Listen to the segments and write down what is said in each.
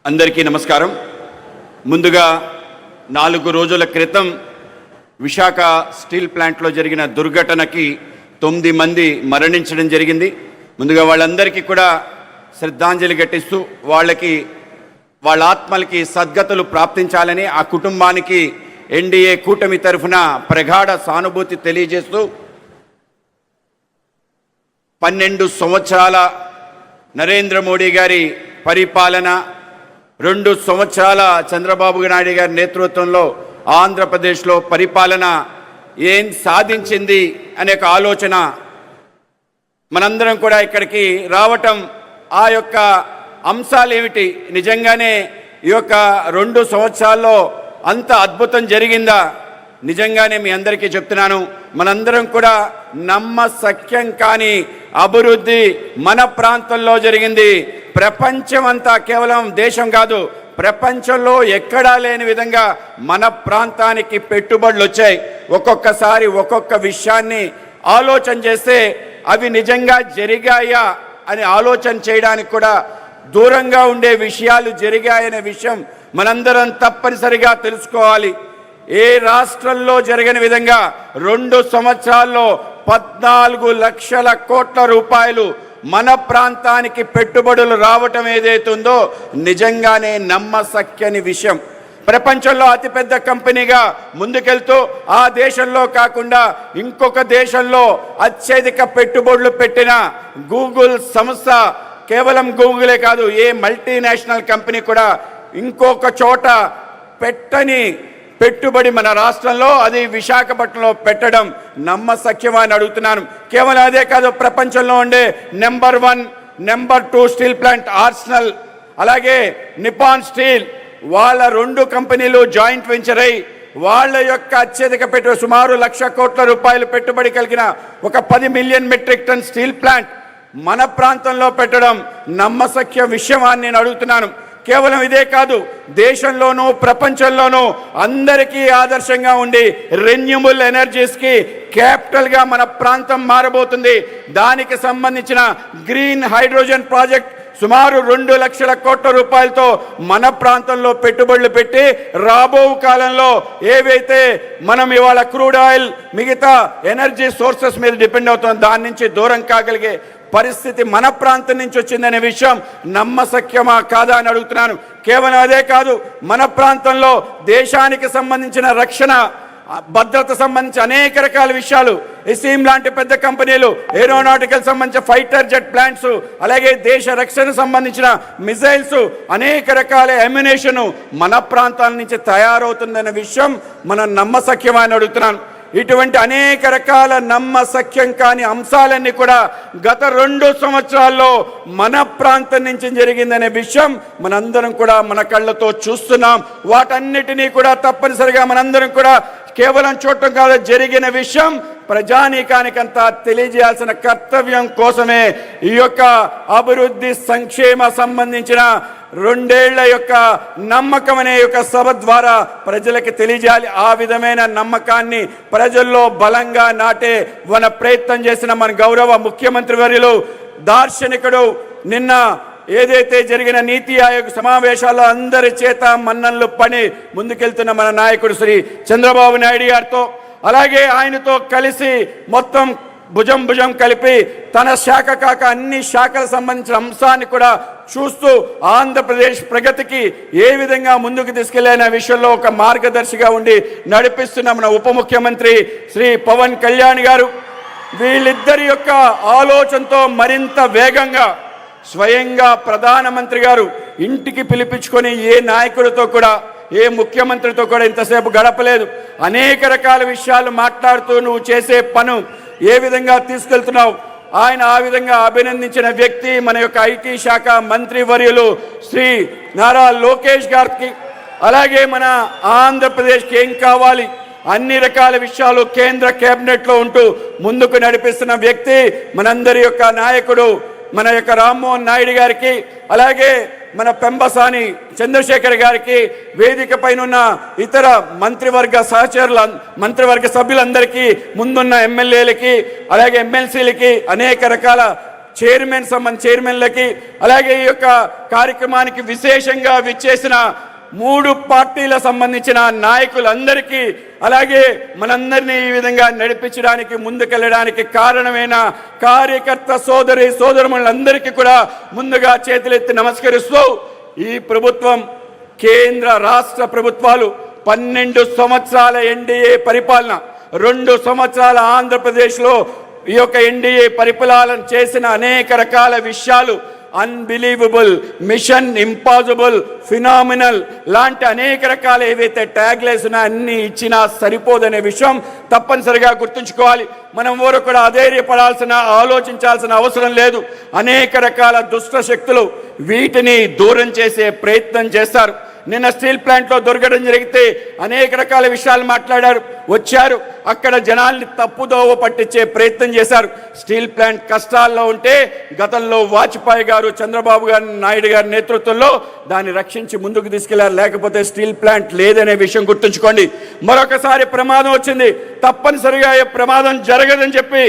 అందరికీ నమస్కారం. ముందుగా 4 రోజుల క్రితం విశాఖ స్టీల్ ప్లాంట్లో జరిగిన దుర్ఘటనకి 9 మంది మరణించడం జరిగింది. ముందుగా వాళ్ళందరికీ కూడా శ్రద్ధాంజలి ఘటిస్తూ వాళ్ళ ఆత్మలకి సద్గతులు ప్రాప్తించాలని ఆ కుటుంబానికి ఎన్డీఏ కూటమి తరఫున ప్రగాఢ సానుభూతి తెలియజేస్తూ 12 సంవత్సరాల నరేంద్ర మోడీ గారి పరిపాలన, 2 సంవత్సరాల చంద్రబాబు నాయుడు గారి నేతృత్వంలో ఆంధ్రప్రదేశ్లో పరిపాలన ఏం సాధించింది అనే ఒక ఆలోచన మనందరం కూడా ఇక్కడికి రావటం, ఆ యొక్క అంశాలు ఏమిటి, నిజంగానే ఈ యొక్క 2 సంవత్సరాల్లో అంత అద్భుతం జరిగిందా? నిజంగానే మీ అందరికీ చెప్తున్నాను, మనందరం కూడా నమ్మశక్యం కాని అభివృద్ధి మన ప్రాంతంలో జరిగింది. ప్రపంచం అంతా, కేవలం దేశం కాదు, ప్రపంచంలో ఎక్కడా లేని విధంగా మన ప్రాంతానికి పెట్టుబడులు వచ్చాయి. ఒక్కొక్కసారి ఒక్కొక్క విషయాన్ని ఆలోచన చేస్తే అవి నిజంగా జరిగాయా అని ఆలోచన చేయడానికి కూడా దూరంగా ఉండే విషయాలు జరిగాయనే విషయం మనందరం తప్పనిసరిగా తెలుసుకోవాలి. ఏ రాష్ట్రంలో జరగని విధంగా 2 సంవత్సరాల్లో 14 లక్షల కోట్ల రూపాయలు మన ప్రాంతానికి పెట్టుబడులు రావటం ఏదైతుందో నిజంగానే నమ్మశక్యని విషయం. ప్రపంచంలో అతిపెద్ద కంపెనీగా ముందుకెళ్తూ ఆ దేశంలో కాకుండా ఇంకొక దేశంలో అత్యధిక పెట్టుబడులు పెట్టిన గూగుల్ సంస్థ, కేవలం గూగులే కాదు, ఏ మల్టీనేషనల్ కంపెనీ కూడా ఇంకొక చోట పెట్టని పెట్టుబడి మన రాష్ట్రంలో, అది విశాఖపట్నంలో పెట్టడం నమ్మశక్యమా అని అడుగుతున్నాను. కేవలం అదే కాదు, ప్రపంచంలో ఉండే number 1, number 2 steel plant Arsenal, అలాగే నిపాన్ స్టీల్, వాళ్ళ 2 కంపెనీలు జాయింట్ వెంచర్ అయి వాళ్ళ యొక్క అత్యధిక పెట్టుబడి సుమారు 1,00,000 కోట్ల రూపాయలు పెట్టుబడి కలిగిన ఒక 10 million metric ton steel plant మన ప్రాంతంలో పెట్టడం నమ్మశక్య విషయం అని నేను అడుగుతున్నాను. కేవలం ఇదే కాదు, దేశంలోనూ ప్రపంచంలోనూ అందరికీ ఆదర్శంగా ఉండి రెన్యూబుల్ ఎనర్జీస్కి క్యాపిటల్గా మన ప్రాంతం మారబోతుంది. దానికి సంబంధించిన గ్రీన్ హైడ్రోజన్ ప్రాజెక్ట్ సుమారు 2 లక్షల కోట్ల రూపాయలతో మన ప్రాంతంలో పెట్టుబడులు పెట్టి రాబో కాలంలో ఏవైతే మనం ఇవాళ క్రూడ్ ఆయిల్, మిగతా ఎనర్జీ సోర్సెస్ మీద డిపెండ్ అవుతుంది, దాని నుంచి దూరం కాగలిగే పరిస్థితి మన ప్రాంతం నుంచి వచ్చిందనే విషయం నమ్మశక్యమా కాదా అని అడుగుతున్నాను. కేవలం అదే కాదు, మన ప్రాంతంలో దేశానికి సంబంధించిన రక్షణ, భద్రత సంబంధించి అనేక రకాల విషయాలు, ఇసీమ్ లాంటి పెద్ద కంపెనీలు, ఏరోనాటికల్ సంబంధించిన ఫైటర్ జెట్ ప్లాంట్స్, అలాగే దేశ రక్షణ సంబంధించిన మిజైల్స్, అనేక రకాల అమ్యునేషన్ మన ప్రాంతాల నుంచి తయారవుతుందనే విషయం మనం నమ్మశక్యమని అడుగుతున్నాను. ఇటువంటి అనేక రకాల నమ్మశక్యం కాని అంశాలన్నీ కూడా గత 2 సంవత్సరాల్లో మన ప్రాంతం నుంచి జరిగిందనే విషయం మనందరం కూడా మన కళ్ళతో చూస్తున్నాం. వాటన్నిటినీ కూడా తప్పనిసరిగా మనందరం కూడా కేవలం చూడటం కాదు, జరిగిన విషయం ప్రజానీకానికంతా తెలియజేయాల్సిన కర్తవ్యం కోసమే ఈ యొక్క అభివృద్ధి సంక్షేమ సంబంధించిన 2 ఏళ్ల యొక్క నమ్మకం అనే యొక్క సభ ద్వారా ప్రజలకు తెలియజేయాలి. ఆ విధమైన నమ్మకాన్ని ప్రజల్లో బలంగా నాటే మన ప్రయత్నం చేసిన మన గౌరవ ముఖ్యమంత్రి వర్యులు, దార్శనికుడు, నిన్న ఏదైతే జరిగిన నీతి ఆయోగ్ సమావేశాల్లో అందరి చేత మన్ననలు పని ముందుకెళ్తున్న మన నాయకుడు శ్రీ చంద్రబాబు నాయుడు గారితో, అలాగే ఆయనతో కలిసి మొత్తం భుజం కలిపి తన శాఖ కాక అన్ని శాఖలకు సంబంధించిన అంశాన్ని కూడా చూస్తూ ఆంధ్రప్రదేశ్ ప్రగతికి ఏ విధంగా ముందుకు తీసుకెళ్లే విషయంలో ఒక మార్గదర్శిగా ఉండి నడిపిస్తున్న మన ఉప ముఖ్యమంత్రి శ్రీ పవన్ కళ్యాణ్ గారు, వీళ్ళిద్దరి యొక్క ఆలోచనతో మరింత వేగంగా స్వయంగా ప్రధానమంత్రి గారు ఇంటికి పిలిపించుకొని ఏ నాయకుడితో కూడా, ఏ ముఖ్యమంత్రితో కూడా ఇంతసేపు గడపలేదు. అనేక రకాల విషయాలు మాట్లాడుతూ నువ్వు చేసే పను ఏ విధంగా తీసుకెళ్తున్నావు, ఆయన ఆ విధంగా అభినందించిన వ్యక్తి మన యొక్క ఐటీ శాఖ మంత్రి వర్యులు శ్రీ నారా లోకేష్ గారికి, అలాగే మన ఆంధ్రప్రదేశ్కి ఏం కావాలి అన్ని రకాల విషయాలు కేంద్ర కేబినెట్లో ఉంటూ ముందుకు నడిపిస్తున్న వ్యక్తి మనందరి యొక్క నాయకుడు మన యొక్క రామ్మోహన్ నాయుడు గారికి, అలాగే మన పెంబసాని చంద్రశేఖర్ గారికి, వేదిక పైన ఇతర మంత్రివర్గ సహచరుల మంత్రివర్గ సభ్యులందరికీ, ముందున్న ఎమ్మెల్యేలకి, అలాగే ఎమ్మెల్సీలకి, అనేక రకాల చైర్మన్లకి అలాగే ఈ యొక్క కార్యక్రమానికి విశేషంగా విచ్చేసిన 3 పార్టీల సంబంధించిన నాయకులందరికీ అలాగే మనందరినీ ఈ విధంగా నడిపించడానికి ముందుకెళ్ళడానికి కారణమైన కార్యకర్త సోదరులందరికీ కూడా ముందుగా చేతులెత్తి నమస్కరిస్తూ ఈ ప్రభుత్వం కేంద్ర రాష్ట్ర ప్రభుత్వాలు 12 సంవత్సరాల ఎన్డీఏ పరిపాలన 2 సంవత్సరాల ఆంధ్రప్రదేశ్లో ఈ యొక్క ఎన్డీఏ పరిపాలన చేసిన అనేక రకాల విషయాలు అన్బిలీవబుల్, మిషన్ ఇంపాసిబుల్, ఫినామినల్ లాంటి అనేక రకాల ఏవైతే ట్యాగ్లైన్స్ ఉన్నాయో అన్ని ఇచ్చినా సరిపోదనే విషయం తప్పనిసరిగా గుర్తుంచుకోవాలి. మనం ఎవరు కూడా ఆలోచించాల్సిన అవసరం లేదు. అనేక రకాల దుష్ట శక్తులు వీటిని దూరం చేసే ప్రయత్నం చేస్తారు. నిన్న స్టీల్ ప్లాంట్లో దొరకడం జరిగితే అనేక రకాల విషయాలు వచ్చారు. అక్కడ జనాల్ని తప్పుదోవ పట్టించే ప్రయత్నం చేశారు. స్టీల్ ప్లాంట్ కష్టాల్లో ఉంటే గతంలో వాజ్పేయి గారు, చంద్రబాబు నాయుడు గారి నేతృత్వంలో దాన్ని రక్షించి ముందుకు తీసుకెళ్లారు. లేకపోతే స్టీల్ ప్లాంట్ లేదనే విషయం గుర్తుంచుకోండి. మరొకసారి ప్రమాదం వచ్చింది, తప్పనిసరిగా ఏ ప్రమాదం జరగదని చెప్పి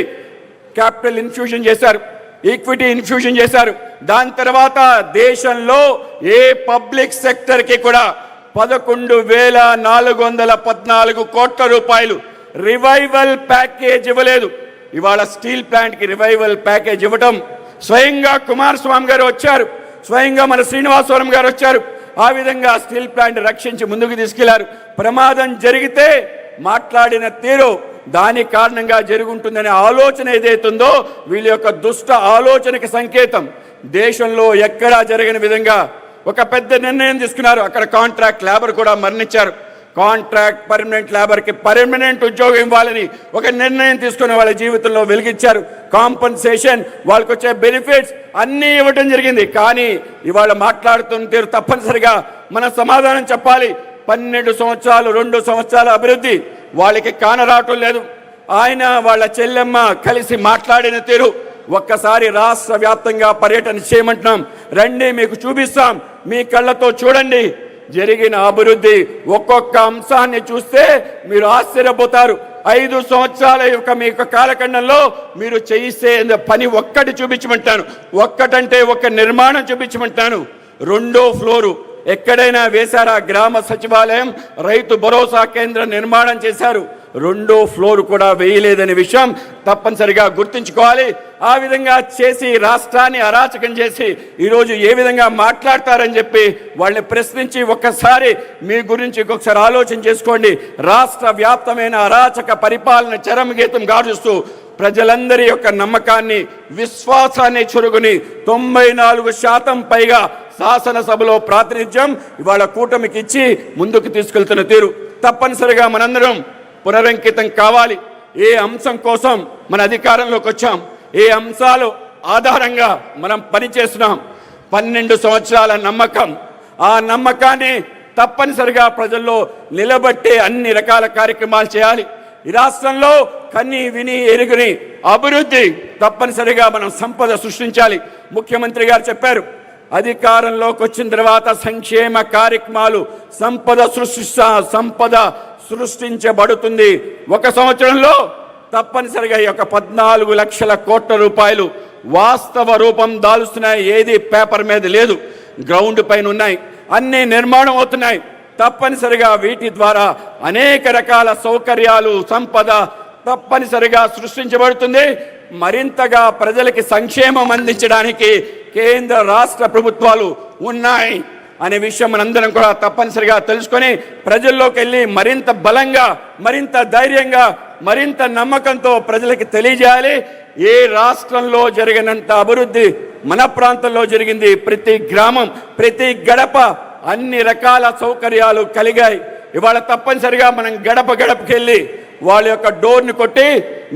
క్యాపిటల్ ఇన్ఫ్యూజన్ చేశారు, ఈక్విటీ ఇన్ఫ్యూజన్ చేశారు. దాని తర్వాత దేశంలో ఏ పబ్లిక్ సెక్టర్కి కూడా 11,414 కోట్ల రూపాయలు రివైవల్ ప్యాకేజ్ ఇవ్వలేదు. ఇవాళ స్టీల్ ప్లాంట్కి రివైవల్ ప్యాకేజ్ ఇవ్వటం స్వయంగా కుమారస్వామి గారు వచ్చారు, స్వయంగా మన శ్రీనివాసవరం గారు వచ్చారు. ఆ విధంగా స్టీల్ ప్లాంట్ రక్షించి ముందుకు తీసుకెళ్లారు. ప్రమాదం జరిగితే మాట్లాడిన తీరు దాని కారణంగా జరుగుతుందనే ఆలోచన ఏదైతుందో వీళ్ళ యొక్క దుష్ట ఆలోచనకి సంకేతం. దేశంలో ఎక్కడా జరగని విధంగా ఒక పెద్ద నిర్ణయం తీసుకున్నారు. అక్కడ కాంట్రాక్ట్ లేబర్ కూడా మరణించారు. కాంట్రాక్ట్ పర్మనెంట్ లేబర్కి పర్మనెంట్ ఉద్యోగం ఇవ్వాలని ఒక నిర్ణయం తీసుకుని వాళ్ళ జీవితంలో వెలిగించారు. కాంపన్సేషన్, వాళ్ళకి వచ్చే బెనిఫిట్స్ అన్నీ ఇవ్వడం జరిగింది. కానీ ఇవాళ మాట్లాడుతున్న తీరు తప్పనిసరిగా మన సమాధానం చెప్పాలి. 12 సంవత్సరాలు 2 సంవత్సరాల అభివృద్ధి వాళ్ళకి కానరావటం లేదు. ఆయన వాళ్ళ చెల్లెమ్మ కలిసి మాట్లాడిన తీరు ఒక్కసారి రాష్ట్ర వ్యాప్తంగా పర్యటన చేయమంటున్నాం. రండి, మీకు చూపిస్తాం, మీ కళ్ళతో చూడండి జరిగిన అభివృద్ధి. ఒక్కొక్క అంశాన్ని చూస్తే మీరు ఆశ్చర్యపోతారు. 5 సంవత్సరాల యొక్క మీ యొక్క కాలఖండంలో మీరు చేసే పని ఒక్కటి చూపించమంటాను. ఒక్కటంటే ఒక నిర్మాణం చూపించమంటాను. 2వ ఫ్లోరు ఎక్కడైనా వేశారా? గ్రామ సచివాలయం, రైతు భరోసా కేంద్రం నిర్మాణం చేశారు. 2వ ఫ్లోర్ కూడా వేయలేదనే విషయం తప్పనిసరిగా గుర్తుంచుకోవాలి. ఆ విధంగా చేసి రాష్ట్రాన్ని అరాచకం చేసి ఈరోజు ఏ విధంగా మాట్లాడతారని చెప్పి వాళ్ళని ప్రశ్నించి ఒక్కసారి మీ గురించి ఒకసారి ఆలోచన చేసుకోండి. రాష్ట్ర వ్యాప్తమైన అరాచక పరిపాలన చరమగీతం గాడుస్తూ ప్రజలందరి యొక్క నమ్మకాన్ని, విశ్వాసాన్ని చురుగుని 94% పైగా శాసనసభలో ప్రాతినిధ్యం ఇవాళ కూటమికి ఇచ్చి ముందుకు తీసుకెళ్తున్న తీరు తప్పనిసరిగా మనందరం పునరంకితం కావాలి. ఏ అంశం కోసం మన అధికారంలోకి వచ్చాం, ఏ అంశాలు ఆధారంగా మనం పనిచేస్తున్నాం, 12 సంవత్సరాల నమ్మకం, ఆ నమ్మకాన్ని తప్పనిసరిగా ప్రజల్లో నిలబెట్టే అన్ని రకాల కార్యక్రమాలు చేయాలి. ఈ రాష్ట్రంలో కన్ని విని ఎరుగుని అభివృద్ధి తప్పనిసరిగా మనం సంపద సృష్టించాలి. ముఖ్యమంత్రి గారు చెప్పారు, అధికారంలోకి వచ్చిన తర్వాత సంక్షేమ కార్యక్రమాలు సంపద సృష్టించబడుతుంది. 1 సంవత్సరంలో తప్పనిసరిగా ఈ యొక్క 14 లక్షల కోట్ల రూపాయలు వాస్తవ రూపం దాలుస్తున్నాయి. ఏది పేపర్ మీద లేదు, గ్రౌండ్ పైన ఉన్నాయి, అన్ని నిర్మాణం అవుతున్నాయి. తప్పనిసరిగా వీటి ద్వారా అనేక రకాల సౌకర్యాలు, సంపద తప్పనిసరిగా సృష్టించబడుతుంది. మరింతగా ప్రజలకి సంక్షేమం అందించడానికి కేంద్ర రాష్ట్ర ప్రభుత్వాలు ఉన్నాయి అనే విషయం మనందరం కూడా తప్పనిసరిగా తెలుసుకొని ప్రజల్లోకి వెళ్ళి మరింత బలంగా, మరింత ధైర్యంగా, మరింత నమ్మకంతో ప్రజలకి తెలియజేయాలి. ఏ రాష్ట్రంలో జరిగినంత అభివృద్ధి మన ప్రాంతంలో జరిగింది. ప్రతి గ్రామం, ప్రతి గడప అన్ని రకాల సౌకర్యాలు కలిగాయి. ఇవాళ తప్పనిసరిగా మనం గడపకి వెళ్ళి వాళ్ళ యొక్క డోర్ని కొట్టి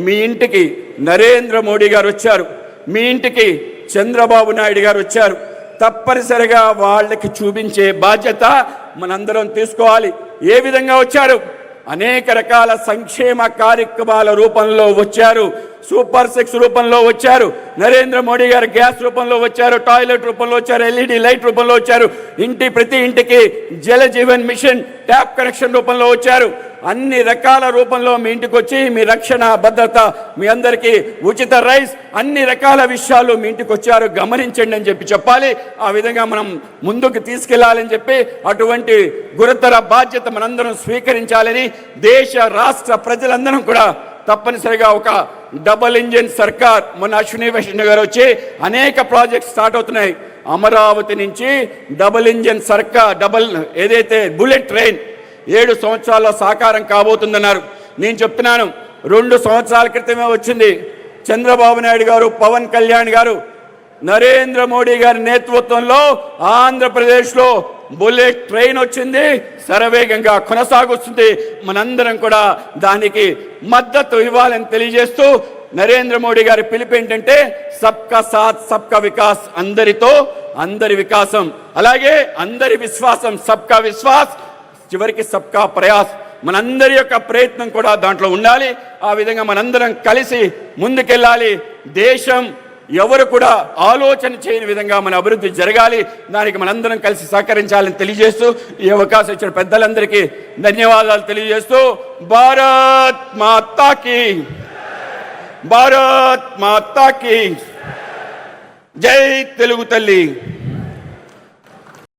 మీ ఇంటికి నరేంద్ర మోడీ గారు వచ్చారు, మీ ఇంటికి చంద్రబాబు నాయుడు గారు వచ్చారు. తప్పనిసరిగా వాళ్ళకి చూపించే బాధ్యత మనందరం తీసుకోవాలి. ఏ విధంగా వచ్చారు? అనేక రకాల సంక్షేమ కార్యక్రమాల రూపంలో వచ్చారు. సూపర్ 6 రూపంలో వచ్చారు, నరేంద్ర మోడీ గారు గ్యాస్ రూపంలో వచ్చారు, టాయిలెట్ రూపంలో వచ్చారు, LED లైట్ రూపంలో వచ్చారు, ప్రతి ఇంటికి Jal Jeevan machine tap connection రూపంలో వచ్చారు. అన్ని రకాల రూపంలో మీ ఇంటికి వచ్చి మీ రక్షణ భద్రత, మీ అందరికీ ఉచిత రైస్, అన్ని రకాల విషయాలు మీ ఇంటికి వచ్చారు, గమనించండి అని చెప్పాలి. ఆ విధంగా మనం ముందుకు తీసుకెళ్లాలని చెప్పి అటువంటి గురుతర బాధ్యత మనందరం స్వీకరించాలని దేశ రాష్ట్ర ప్రజలందరం కూడా తప్పనిసరిగా ఒక డబుల్ ఇంజిన్ సర్కార్, మొన్న అశ్విని వైష్ణవ్ గారు వచ్చి అనేక ప్రాజెక్ట్స్ స్టార్ట్ అవుతున్నాయి. అమరావతి నుంచి డబుల్ ఇంజిన్ సర్కార్, ఏదైతే బుల్లెట్ ట్రైన్ 7 సంవత్సరాల్లో సాకారం కాబోతుందన్నారు. నేను చెప్తున్నాను, 2 సంవత్సరాల క్రితమే వచ్చింది. చంద్రబాబు నాయుడు గారు, పవన్ కళ్యాణ్ గారు, నరేంద్ర మోడీ గారి నేతృత్వంలో ఆంధ్రప్రదేశ్లో బుల్లెట్ ట్రైన్ వచ్చింది, శరవేగంగా కొనసాగుతుంది. మనందరం కూడా దానికి మద్దతు ఇవ్వాలని తెలియజేస్తూ నరేంద్ర మోడీ గారి పిలుపు ఏంటంటే సబ్కా సాత్ సబ్కా వికాస్, అందరితో అందరి వికాసం, అలాగే అందరి విశ్వాసం, సబ్కా విశ్వాస్, చివరికి సబ్కా ప్రయాస్. మనందరి యొక్క ప్రయత్నం కూడా దాంట్లో ఉండాలి. ఆ విధంగా మనందరం కలిసి ముందుకెళ్ళాలి. దేశం ఎవరు కూడా ఆలోచన చేయని విధంగా మన అభివృద్ధి జరగాలి. దానికి మనందరం కలిసి సహకరించాలని తెలియజేస్తూ ఈ అవకాశం ఇచ్చిన పెద్దలందరికీ ధన్యవాదాలు తెలియజేస్తూ భారత్ మాతా కీ, భారత్ మాతా కీ జై తెలుగు తల్లి.